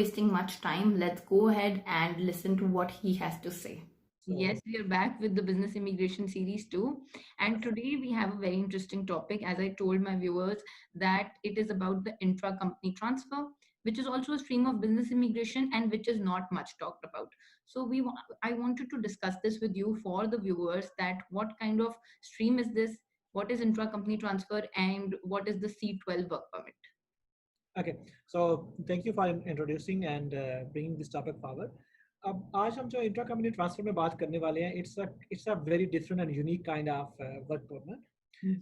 wasting much time, let's go ahead and listen to what he has to say. Yes, So we are back with the business immigration series too. And today we have a very interesting topic. As I told my viewers, that it is about the intra company transfer, which is also a stream of business immigration and which is not much talked about. So I wanted to discuss this with you for the viewers, that what kind of stream is this, what is intra company transfer, and what is the C12 work permit. okay, so thank you for introducing and bringing this topic forward. अब आज हम जो intra company transfer में बात करने वाले हैं, it's a very different and unique kind of work permit.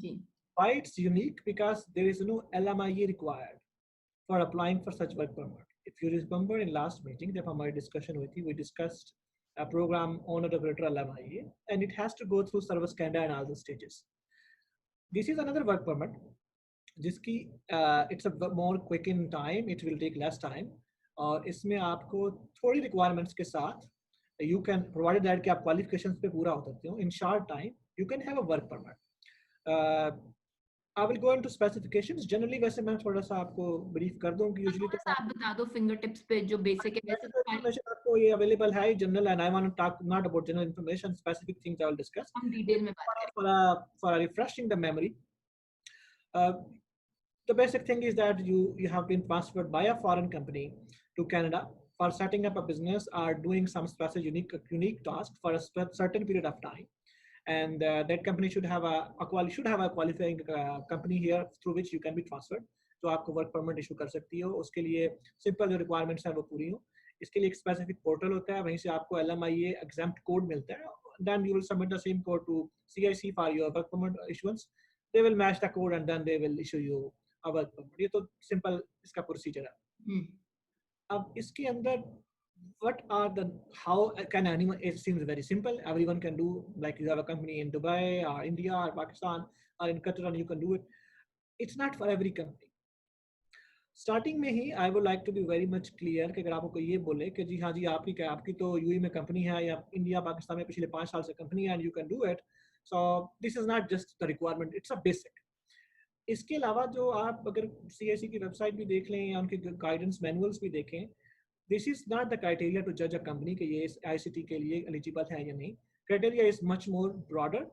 Ji. Why it's unique? Because there is no LMIE required for applying for such work permit. If you remember in last meeting, जब हमारी discussion हुई थी, we discussed a program owner operator LMIE, and it has to go through Service Canada and all the stages. This is another work permit जिसकी it's a more quick in time, it will take less time, और इसमें आपको थोड़ी requirements के साथ you can provided that कि आप qualifications पे पूरा उतरते हो in short time you can have a work permit. I will go into specifications. Generally वैसे मैं थोड़ा सा आपको ब्रीफ कर दूं कि यूजुअली थोड़ा तो सा आप बता दो फिंगर टिप्स पे जो बेसिक है, वैसे तो सारी इन्फॉर्मेशन आपको ये अवेलेबल है general, and I want to talk not about general information, specific things I will discuss हम डिटेल में बात करें. For refreshing the memory. The basic thing is that you have been transferred by a foreign company to Canada for setting up a business or doing some special unique task for a certain period of time, and that company should have a qualifying company here through which you can be transferred. जो आपको work permit issue कर सकती हो, उसके लिए simple जो requirements हैं वो पूरी हो. इसके लिए एक स्पेसिफिक पोर्टल होता है, वहीं से आपको LMIA एग्जाम्प्ट कोड मिलता है. Then you will submit the same code to CIC for your work permit issuance. They will match the code and then they will issue you a work permit. ये तो simple इसका procedure है. अब इसके अंदर what are the how can anyone, it seems very simple, everyone can do, like you have a company in Dubai or India or Pakistan or in Qatar and you can do it. It's not for every company. Starting में ही I would like to be very much clear कि अगर आपको कोई ये बोले कि जी हाँ जी आपकी तो यूएई में कंपनी है या इंडिया पाकिस्तान में पिछले 5 साल से कंपनी है and you can do it, so this is not just the requirement, it's a basic. इसके अलावा जो आप अगर CIC की वेबसाइट भी देख लें या उनके गाइडेंस मैनुअल्स भी देखें, this is not the criteria to जज अ कंपनी कि ये ICT के लिए एलिजिबल है या नहीं. Criteria is much more broader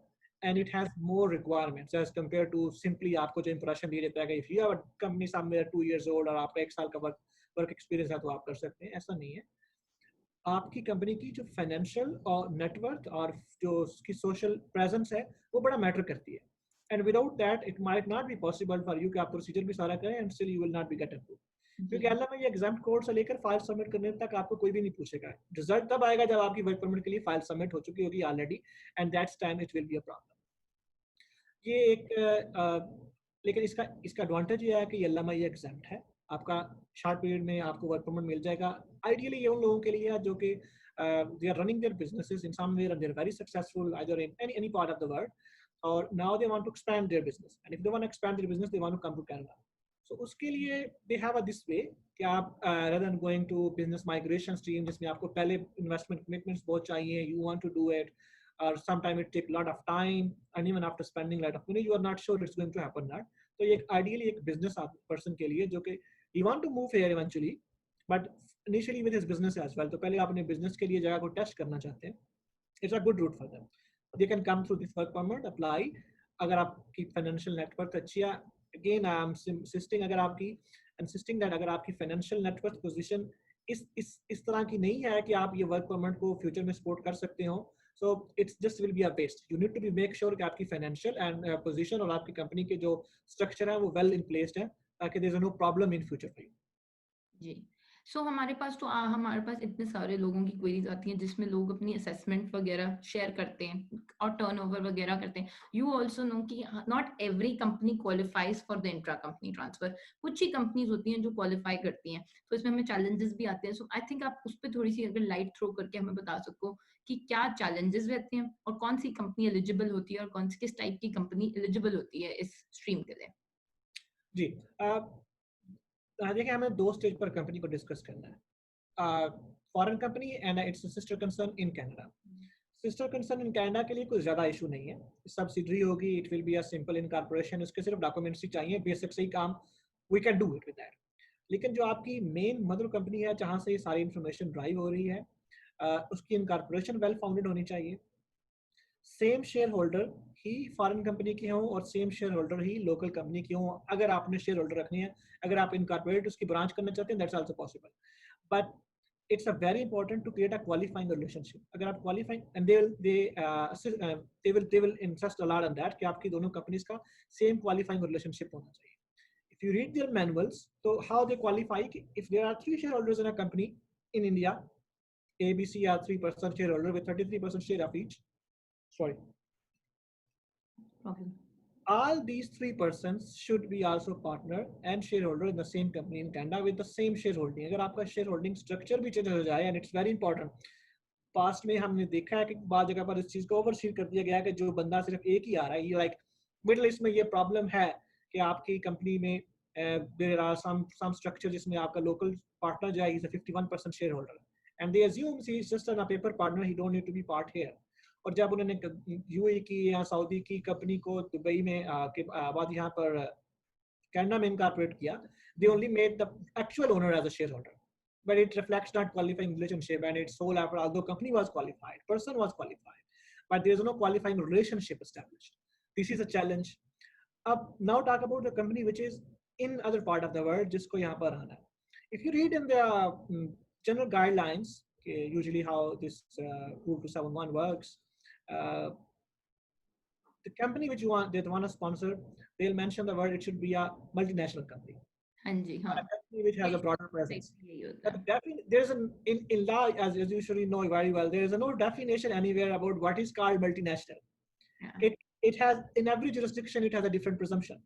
and it has more requirements as compared to simply आपको जो impression दिया जाता है कि if you have a company somewhere 2 years old और आपका 1 साल का वर्क एक्सपीरियंस है तो आप कर सकते हैं. ऐसा नहीं है. आपकी कंपनी की जो फाइनेंशियल और नेटवर्क और जो उसकी सोशल प्रेजेंस है वो बड़ा मैटर करती है. And without that it might not be possible for you कि आप प्रोसीजर भी सारा करें and still you will not be get approve. क्योंकि अल्लाह में ये एग्जाम कोड से लेकर फाइल सबमिट करने तक आपको कोई भी नहीं पूछेगा. रिजल्ट तब आएगा जब आपकी वर्क परमिट के लिए फाइल सबमिट हो चुकी होगी already, and that's time it will be a problem. ये लेकिन इसका इसका एडवांटेज ये है कि ये LMI एग्जाम्प्ट है. आपका शॉर्ट पीरियड में आपको वर्क परमिट मिल जाएगा. आइडियली ये उन लोगों के लिए है जो कि they are running their businesses in somewhere and they are very successful either in any part of the world, और now they want to expand their business, and if they want to expand their business they want to come to Canada. So उसके लिए they have a this way कि आप rather than going to business migration stream जिसमें आपको पहले investment commitments बहुत चाहिए, you want to do it, or sometime it take a lot of time, and even after spending a lot of money you are not sure it's going to happen not. तो ये ideally एक business person के लिए जो कि he want to move here eventually but initially with his business as well, तो पहले आप अपने business के लिए जगह को टेस्ट करना चाहते हैं, it's a good route for them. They can come through this work permit, apply. अगर आपकी फाइनेंशियल नेटवर्क अच्छी है, अगेन आई एम इंसिस्टिंग अगर आपकी इंसिस्टिंग दैट अगर आपकी फाइनेंशियल नेटवर्क पोजीशन इस तरह की नहीं है कि आप ये वर्क परमिट को फ्यूचर में सपोर्ट कर सकते हो, so it's just will be a waste. You need to be make sure कि आपकी फाइनेंशियल एंड पोजीशन और आपकी कंपनी के जो स्ट्रक्चर है वो वेल इन प्लेस्ड है ताकि there is no problem in future for you. जी. सो हमारे पास तो हमारे पास इतने सारे लोगों की क्वेरीज आती हैं जिसमें लोग अपनी असेसमेंट वगैरह शेयर करते हैं और टर्नओवर वगैरह करते हैं. यू ऑल्सो नो कि not every company qualifies for the intra company transfer. कुछ ही कंपनीज होती हैं जो क्वालिफाई करती हैं, तो इसमें हमें चैलेंजेस भी आते हैं. सो आई थिंक आप उस पर थोड़ी सी अगर लाइट थ्रो करके हमें बता सको कि क्या चैलेंजेस रहते हैं और कौन सी कंपनी एलिजिबल होती है और कौन सी किस टाइप की कंपनी एलिजिबल होती है इस स्ट्रीम के लिए. जी, देखिए हमें 2 स्टेज पर कंपनी को डिस्कस करना है. Foreign company and its sister concern in Canada. Sister concern in Canada के लिए कोई ज़्यादा इशू नहीं है. सब्सिडरी होगी, it will be a simple incorporation, उसके सिर्फ डॉक्यूमेंट्स ही चाहिए, बेसिक से ही काम we can do it with that. लेकिन जो आपकी मेन मदर कंपनी है जहाँ से ये सारी इंफॉर्मेशन ड्राइव हो रही है, उसकी इनकॉर्पोरेशन वेल फाउंडेड होनी चाहिए, सेम शेयर होल्डर ही फॉरेन कंपनी के हों और सेम शेयर होल्डर ही लोकल कंपनी के हों, अगर आपने शेयर होल्डर रखनी है, अगर आप इनकॉर्पोरेट उसकी ब्रांच करना चाहते हैं, that's also possible, but it's a very important to create a qualifying relationship. अगर आप qualifying and they will insist a lot on that कि आपकी दोनों companies का same qualifying relationship होना चाहिए. If you read their manuals, so how they qualify, if there are 3 shareholders in a company in India, ABC are 3% shareholder with 33% share of each. Sorry. Okay. All these 3 persons should be also partner and shareholder in the same company in Canada with the same shareholding. अगर आपका shareholding structure भी change हो जाए, and it's very important. Past में हमने देखा है कि बाद जगह पर इस चीज को ओवरसीड कर दिया गया है कि जो बंदा सिर्फ एक ही आ रहा है, ये लाइक मिडिल ईस्ट में ये प्रॉब्लम है कि आपकी कंपनी में देयर आर सम स्ट्रक्चर जिसमें आपका लोकल पार्टनर जो है is a 51% shareholder and they assume he is just a paper partner, he don't need to be part here. और जब उन्होंने यूएई की या सऊदी की कंपनी को दुबई में के बाद यहाँ पर कनाडा में इनकॉर्पोरेट किया, they only made the actual owner as a shareholder, but it reflects not qualifying relationship, and it's sold after, although company was qualified, person was qualified, but there is no qualifying relationship established. This is a challenge. Now talk about the company which is in other part of the world जिसको यहाँ पर आना है. If you read in the general guidelines, usually how this Rule 271 works, uh, the company which they want to sponsor, they'll mention the word it should be a multinational company. हाँ जी, हाँ. A company which has a broader presence. यही होता है. There's in law, as you surely know very well, there is no definition anywhere about what is called multinational. Yeah. It has, in every jurisdiction it has a different presumption.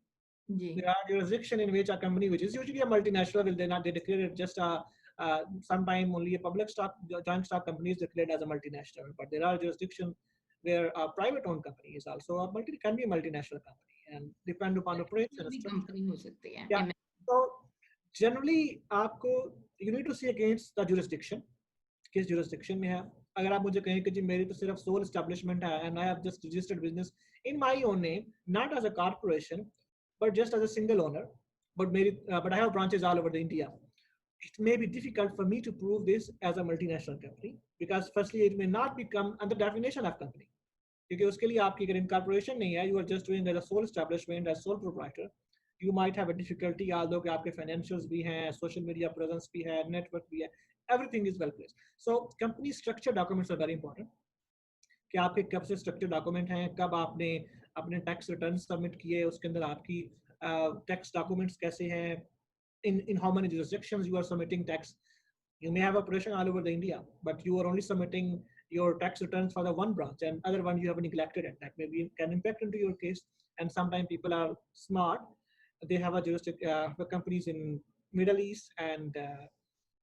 जी. There are jurisdiction in which a company which is usually a multinational will they declare it just a sometime only a public stock joint stock company is declared as a multinational, but there are jurisdictions where a private owned company is also can be a multinational company and depend upon operation भी structure. Company हो सकती है. Yeah. So generally आपको you need to see against the jurisdiction, किस jurisdiction में है. अगर आप मुझे कहें कि जी मेरी तो सिर्फ sole establishment है and I have just registered business in my own name, not as a corporation but just as a single owner, but I have branches all over the India, it may be difficult for me to prove this as a multinational company because firstly it may not become under definition of company, क्योंकि उसके लिए आपकी अगर incorporation नहीं है, you are just doing as a sole establishment as sole proprietor, you might have a difficulty, although कि आपके financials भी हैं, social media presence भी है, network भी है, everything is well placed. So company structure documents are very important. कि आपके कब से structure document हैं, कब आपने अपने tax returns submit किए, उसके अंदर आपकी tax documents कैसे हैं, in how many jurisdictions you are submitting tax. You may have operation all over the India, but you are only submitting your tax returns for the one branch and other one you have neglected it. That maybe can impact into your case. And sometimes people are smart. They have a jurisdiction companies in Middle East and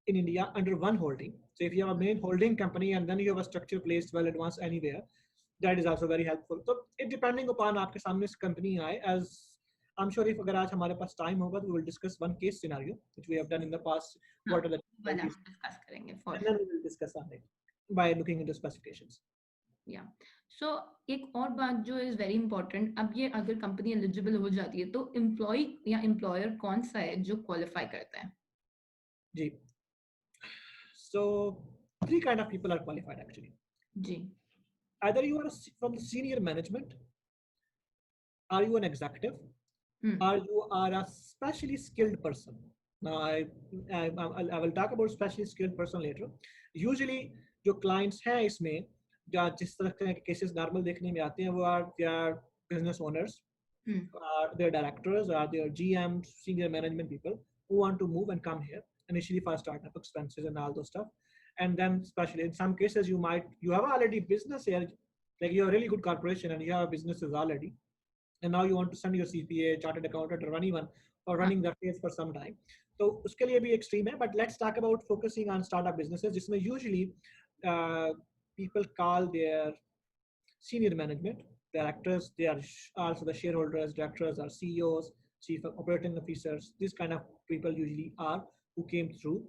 in India under one holding. So if you have a main holding company and then you have a structure placed well advanced anywhere, that is also very helpful. So it depending upon आपके सामने company आए, as I'm sure if अगर आज हमारे पास time होगा तो we will discuss one case scenario which we have done in the past. What are the discuss करेंगे for and then we will discuss on it by looking into specifications. Yeah. So एक और बात जो is very important, अब ये अगर company eligible हो जाती है तो एम्प्लॉय या एम्प्लॉयर कौन सा है जो क्वालिफाई करता है? जी. So 3 kind of people are qualified actually. Ji. Either you are from the senior management, are you an executive, or you are a specially skilled person. Now I will talk about specially skilled person later. Usually जो clients हैं इसमें जिस तरह के cases normal देखने में आते हैं वो are their business owners, are their directors, are their GMs, senior management people who want to move and come here initially for startup expenses and all those stuff. And then especially in some cases you have already business here, like you have a really good corporation and you have businesses already, and now you want to send your CPA, chartered accountant, or anyone for running the affairs for some time. So उसके लिए भी extreme है, but let's talk about focusing on startup businesses, जिसमें usually people call their senior management, directors, they are also the shareholders, directors, or CEOs, chief operating officers. These kind of people usually are who came through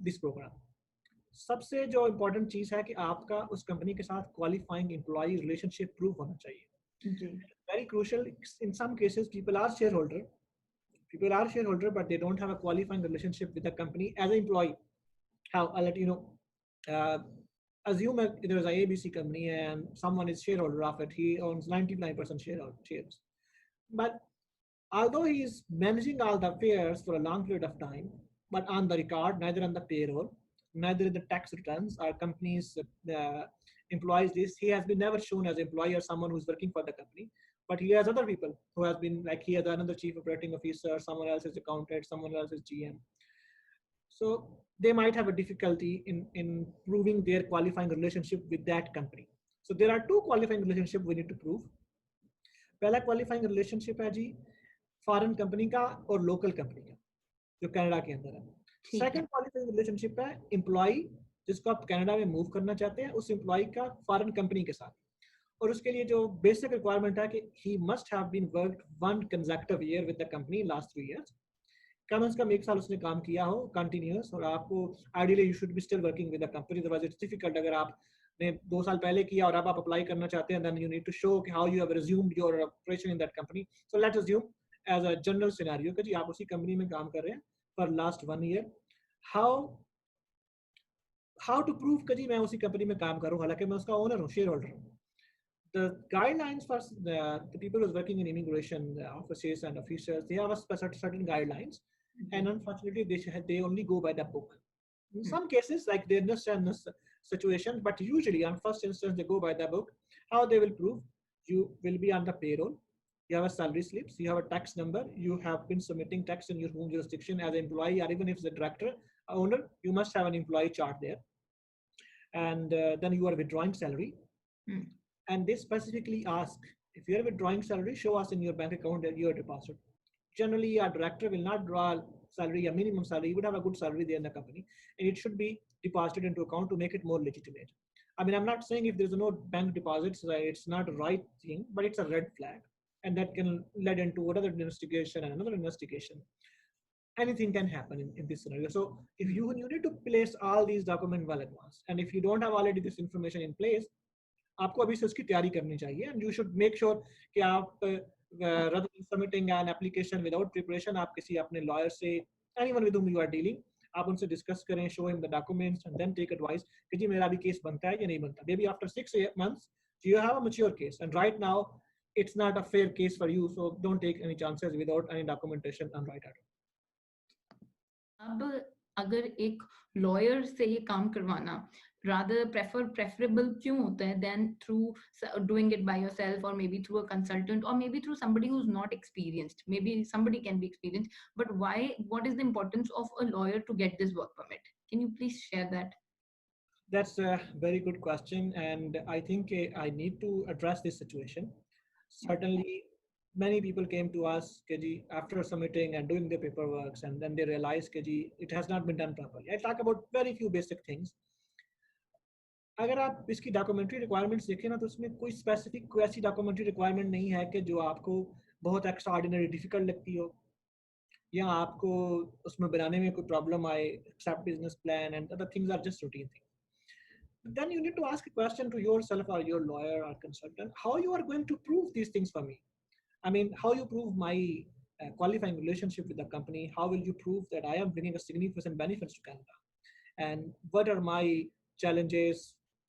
this program. सबसे जो important चीज है कि आपका उस company के साथ qualifying employee relationship proof होना चाहिए. Very crucial. In some cases, people are shareholder, People are shareholder, but they don't have a qualifying relationship with the company as an employee. How? I'll let you know. Uh, Assume there is a ABC company and someone is shareholder of it. He owns 99% shares. But although he is managing all the affairs for a long period of time, but on the record, neither on the payroll, neither in the tax returns, our company's employees list, he has been never shown as employee or someone who's working for the company. But he has other people who has been like he has another chief operating officer, someone else is accountant, someone else is GM. So they might have a difficulty in proving their qualifying relationship with that company. So there are two qualifying relationship we need to prove. पहला qualifying relationship है जी foreign company का और local company का जो Canada के अंदर है। Second qualifying relationship है एम्प्लॉय जिसको आप कनाडा में मूव करना चाहते हैं उस एम्प्लॉय का फॉरेन कंपनी के साथ। और उसके लिए जो बेसिक रिक्वायरमेंट है कि he must have been worked one consecutive year with the company last 3 years. कम से कम 1 साल उसने काम किया हो कंटिन्यूअस और आपको ideally you should be still working with the company. Otherwise it's difficult अगर आपने 2 साल पहले किया और अब आप अप्लाई करना चाहते हैं then you need to show how you have resumed your operation in that company. So let's assume as a general scenario कि जी आप उसी कंपनी में काम कर रहे हैं for last 1 year. How to prove कि जी मैं उसी कंपनी में काम कर रहा हूँ हालांकि मैं उसका ओनर हूँ, शेयर होल्डर हूँ। The guidelines for the people who's working in immigration offices and officials, they have a certain guidelines, and unfortunately they only go by the book. In some cases, like they understand this situation, but usually on first instance they go by the book. How they will prove? You will be on the payroll. You have a salary slips. You have a tax number. You have been submitting tax in your home jurisdiction as an employee, or even if it's a director, owner, you must have an employee chart there. And then you are withdrawing salary. And they specifically ask if you are withdrawing salary, show us in your bank account that you are deposited. Generally, a director will not draw salary, a minimum salary. You would have a good salary there in the company, and it should be deposited into account to make it more legitimate. I mean, I'm not saying if there's no bank deposits, it's not a right thing, but it's a red flag, and that can lead into another investigation and another investigation. Anything can happen in this scenario. So if you need to place all these documents well advanced, and if you don't have already this information in place, आपको अभी से उसकी तैयारी करनी चाहिए and you should make sure कि आप rather than submitting an application without preparation आप किसी अपने लॉयर से anyone with whom you are dealing आप उनसे डिस्कस करें, show him the documents and then take advice कि जी मेरा अभी केस बनता है या नहीं बनता। Maybe after 6 months you have a mature case and right now it's not a fair case for you, so don't take any chances without any documentation on right at all. अब अगर एक lawyer से ये काम करवाना rather preferable क्यों होता है than through doing it by yourself or maybe through a consultant or maybe through somebody who's not experienced? Maybe somebody can be experienced, but what is the importance of a lawyer to get this work permit? Can you please share that? That's a very good question, and I think I need to address this situation. Certainly many people came to us after submitting and doing the paperwork and then they realized it has not been done properly. I talk about very few basic things. अगर आप इसकी documentary requirements देखें ना तो उसमें कोई specific कोई ऐसी डॉक्यूमेंट्री रिक्वायरमेंट नहीं है कि जो आपको बहुत एक्स्ट्रा ऑर्डिनरी डिफिकल्ट लगती हो या आपको उसमें बनाने में कोई प्रॉब्लम आए, except business plan and other things are just routine thing. Then you need to ask a question to yourself or your lawyer or consultant, how you are going to prove these things for me? I mean, how you prove my qualifying relationship with the company? How will you prove that I am bringing a significant benefits to Canada? And what are my challenges?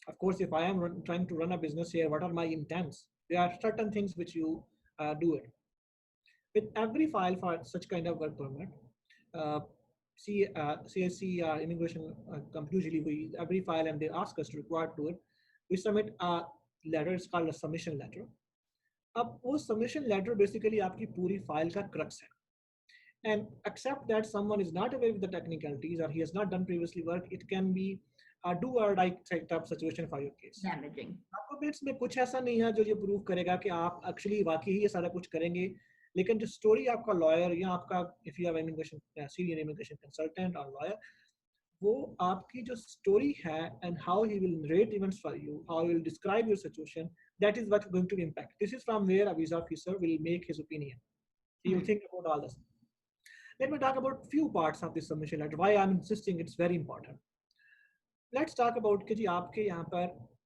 Of course, if I am trying to run a business here, what are my intents? There are certain things which you do it. With every file for such kind of work permit, CSC or immigration usually we every file and they ask us to require to it. We submit a letter. It's called a submission letter. अब वो submission letter basically आपकी पूरी file का crux है. And except that someone is not aware with the technicalities or he has not done previously work, it can be a do or die type of situation for your case. Damaging. Documents में कुछ ऐसा नहीं है जो ये prove करेगा कि आप एक्चुअली वाकई ही ये सारा कुछ करेंगे, लेकिन जो स्टोरी आपका लॉयर या आपका if you have immigration senior immigration consultant और लॉयर, वो आपकी जो स्टोरी है and how he will narrate events for you, how he will describe your situation, that is what going to impact. This is from where a visa officer will make his opinion. He will think about all this. Let me talk about few parts of this submission letter. Why I'm insisting it's very important. Let's talk about कि जी आपके यहाँ पर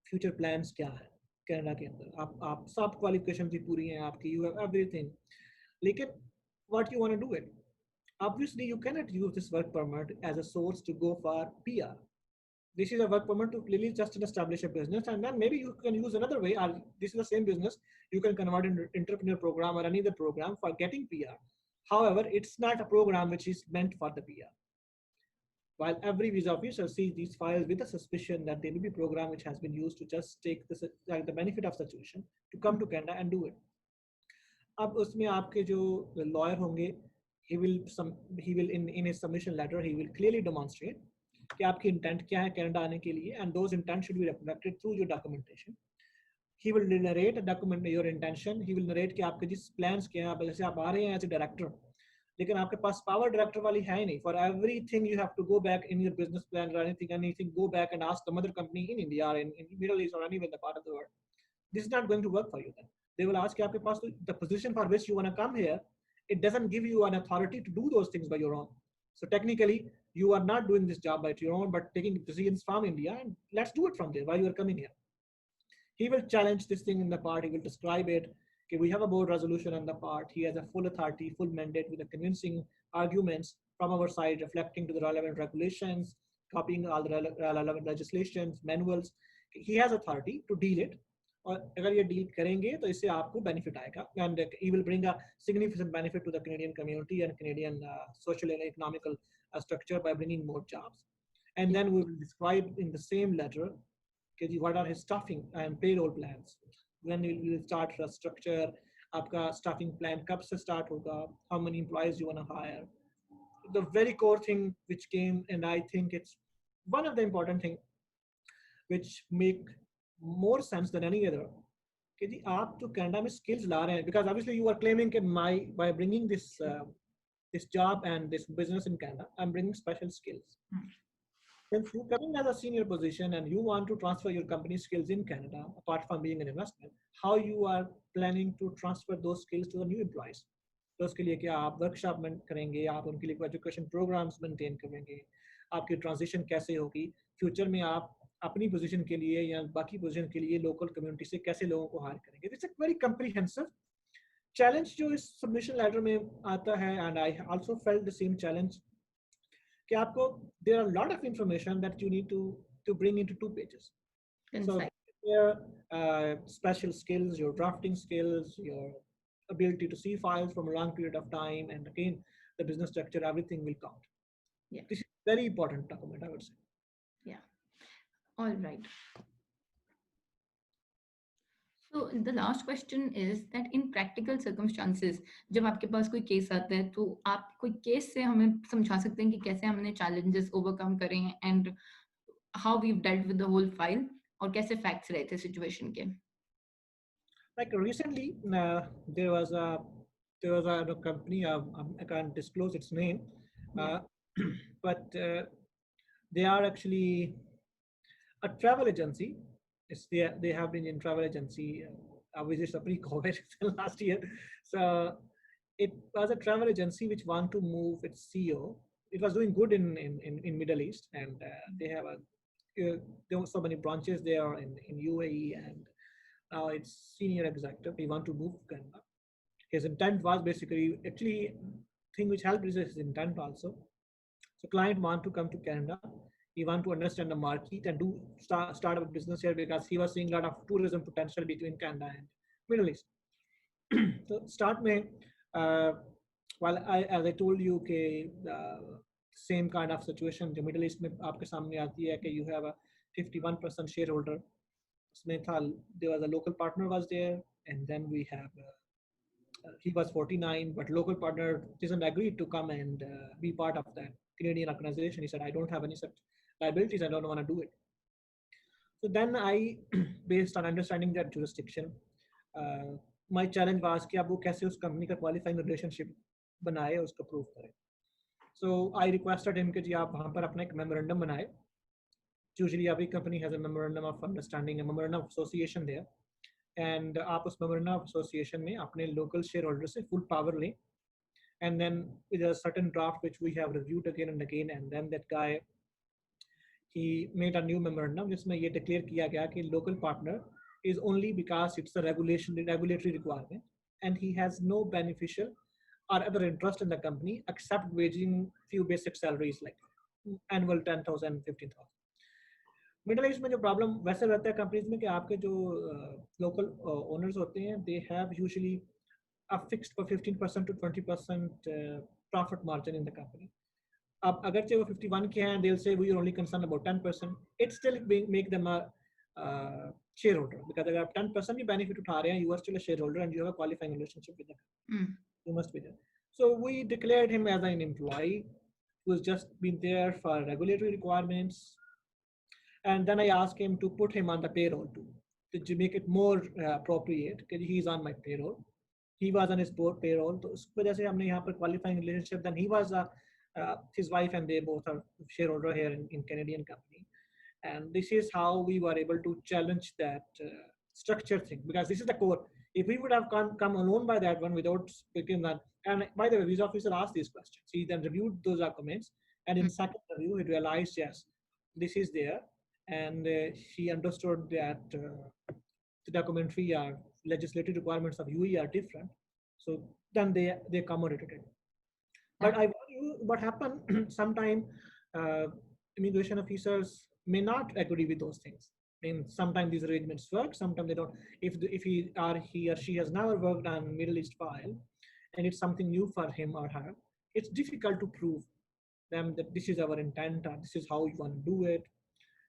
future plans क्या है Canada के अंदर. आप सब क्वालिफिकेशन भी पूरी हैं आपकी, you have everything. लेकिन what you want to do it? obviously you cannot use this work permit as a source to go for PR. This is a work permit to really just establish a business, and then maybe you can use another way, or this is the same business, you can convert into entrepreneur program or any other program for getting PR. However, it's not a program which is meant for the PR. While every visa officer sees these files with a suspicion that they may be a program which has been used to just take this, like the benefit of situation to come to Canada and do it. अब उसमें आपके जो lawyer होंगे, he will in his submission letter he will clearly demonstrate कि आपकी intent क्या है Canada आने के लिए, and those intent should be reflected through your documentation. He will narrate a document your intention. He will narrate कि आपके जिस plans क्या हैं, जैसे आप आ रहे हैं as a director, लेकिन आपके पास power director वाली है ही नहीं. For everything you have to go back in your business plan or anything, go back and ask the mother company in India or in Middle East or anywhere in the part of the world. This is not going to work for you then. They will ask you, आपके पास the position for which you want to come here, it doesn't give you an authority to do those things by your own. So technically, you are not doing this job by your own, but taking decisions from India, and let's do it from there while you are coming here. He will challenge this thing in the part. He will describe it. Okay, we have a board resolution on the part. He has a full authority, full mandate with the convincing arguments from our side, reflecting to the relevant regulations, copying all the relevant legislations, manuals. He has authority to deal it. और अगर ये deal करेंगे तो इससे आपको benefit आएगा, and he will bring a significant benefit to the Canadian community and Canadian social and economical structure by bringing more jobs. And then we will describe in the same letter what are his staffing and payroll plans. When we will start the structure, आपका staffing plan कब से start होगा, how many employees you want to hire. The very core thing which came, and I think it's one of the important thing which make more sense than any other, कि जी आप तो Canada में skills ला रहे हैं, because obviously you are claiming कि by bringing this job and this business in Canada, I'm bringing special skills. Since you're coming as a senior position and you want to transfer your company skills in Canada, apart from being an investment, how you are planning to transfer those skills to the new employees? तो उसके लिए क्या आप workshop करेंगे, आप उनके लिए education programmes maintain करेंगे, आपकी ट्रांजिशन कैसे होगी, फ्यूचर में आप अपनी पोजीशन के लिए या बाकी पोजीशन के लिए लोकल कम्युनिटी से कैसे लोगों को हायर करेंगे. It's a very comprehensive challenge जो इस सबमिशन लेटर में आता है, and I also felt the same challenge कि आपको there are lot of information that you need to bring into 2 pages. So special skills, your drafting skills, your ability to see files from a long period of time, and again the business structure, everything will count. Yeah, this is very important document, I would say. Yeah. All right. So the last question is that in practical circumstances, जब आपके पास कोई case आता है तो आप कोई case से हमें समझा सकते हैं कि कैसे हमने challenges overcome करे हैं and how we've dealt with the whole file, और कैसे facts रहे थे situation के. Like recently, there was a company, I can't disclose its name, but they are actually a travel agency. They have been in travel agency. Obviously, it's a pre-COVID last year. So it was a travel agency which want to move its CEO. It was doing good in Middle East, and they have there were so many branches there in UAE, and now it's senior executive. He want to move to Canada. His intent was basically, actually, thing which helped is his intent also. So client want to come to Canada. He want to understand the market and do start a business here, because he was seeing a lot of tourism potential between Canada and Middle East. So start में, while as I told you कि same kind of situation जो Middle East में आपके सामने आती है कि you have a 51% shareholder. उसमें था, there was a local partner was there, and then we have he was 49, but local partner didn't agree to come and be part of that Canadian organization. He said, I don't have any such liabilities, I don't want to do it. So then I, based on understanding that jurisdiction, my challenge was कि आप वो कैसे उस company का qualifying relationship बनाए, उसको prove करें. So I requested him कि जी आप वहाँ पर अपना एक memorandum बनाए. Usually every company has a memorandum of understanding, a memorandum of association there. And आप उस memorandum of association में अपने local shareholder से full power लें. And then with a certain draft which we have reviewed again and again, and then that guy, he made a new memorandum जिसमें ये declare किया गया कि local partner is only because it's a regulatory requirement, and he has no beneficial or other interest in the company except waging few basic salaries like annual 10,000, 15,000. Middle east में जो problem वैसे रहता है companies में कि आपके जो local owners होते हैं they have usually a fixed for 15% to 20% profit margin in the company. अब अगरचे वो 51 के हैं, they'll say we are only concerned about 10%. It still make them a shareholder because अगर आप 10% की benefit उठा रहे हैं, you are still a shareholder and you have a qualifying relationship with them. You must be there. So we declared him as an employee who's just been there for regulatory requirements. And then I asked him to put him on the payroll too, to make it more appropriate because he's on my payroll. He was on his payroll. तो उस वजह से हमने यहाँ पर qualifying relationship. Then he was his wife and they both are shareholder here in Canadian company. And this is how we were able to challenge that structure thing because this is the core. If we would have come alone by that one without speaking that, and by the way, visa officer asked these questions. He then reviewed those documents, and in second review, he realized yes, this is there, and he understood that the documentary or legislative requirements of UE are different. So then they accommodated it. But I warn you, what happened sometime immigration officers may not agree with those things. I mean, sometimes these arrangements work, sometimes they don't. If he or she has never worked on Middle East file, and it's something new for him or her, it's difficult to prove them that this is our intent or this is how we want to do it,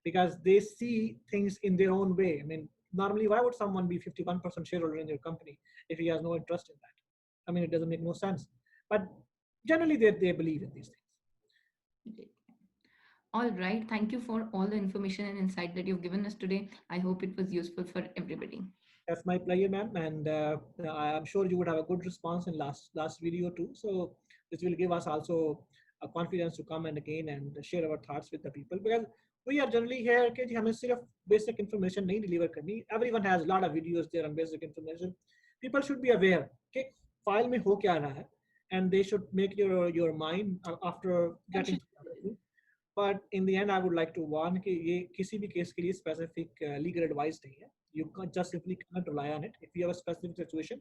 because they see things in their own way. I mean, normally, why would someone be 51% shareholder in your company if he has no interest in that? I mean, it doesn't make no sense. But generally, they believe in these things. All right. Thank you for all the information and insight that you've given us today. I hope it was useful for everybody. That's my pleasure, ma'am. And I'm sure you would have a good response in last video too. So this will give us also a confidence to come and again and share our thoughts with the people, because we are generally here कि जी हमें सिर्फ basic information नहीं deliver करनी. Everyone has a lot of videos there on basic information. People should be aware कि file में हो क्या रहा है, and they should make your mind after getting. But in the end, I would like to warn कि ये किसी भी case के लिए specific legal advice नहीं है. You can't just simply cannot rely on it. If you have a specific situation,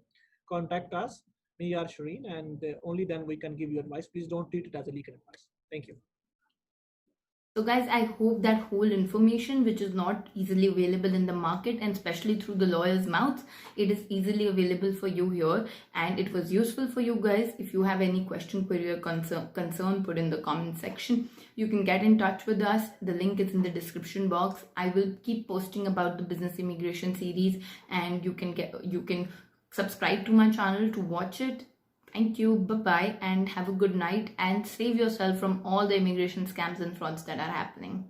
contact us, me or Shireen, and only then we can give you advice. Please don't treat it as a legal advice. Thank you. So guys, I hope that whole information, which is not easily available in the market and especially through the lawyer's mouth, it is easily available for you here and it was useful for you guys. If you have any question, query or concern, put in the comment section. You can get in touch with us. The link is in the description box. I will keep posting about the business immigration series, and you can subscribe to my channel to watch it. Thank you, bye-bye, and have a good night, and save yourself from all the immigration scams and frauds that are happening.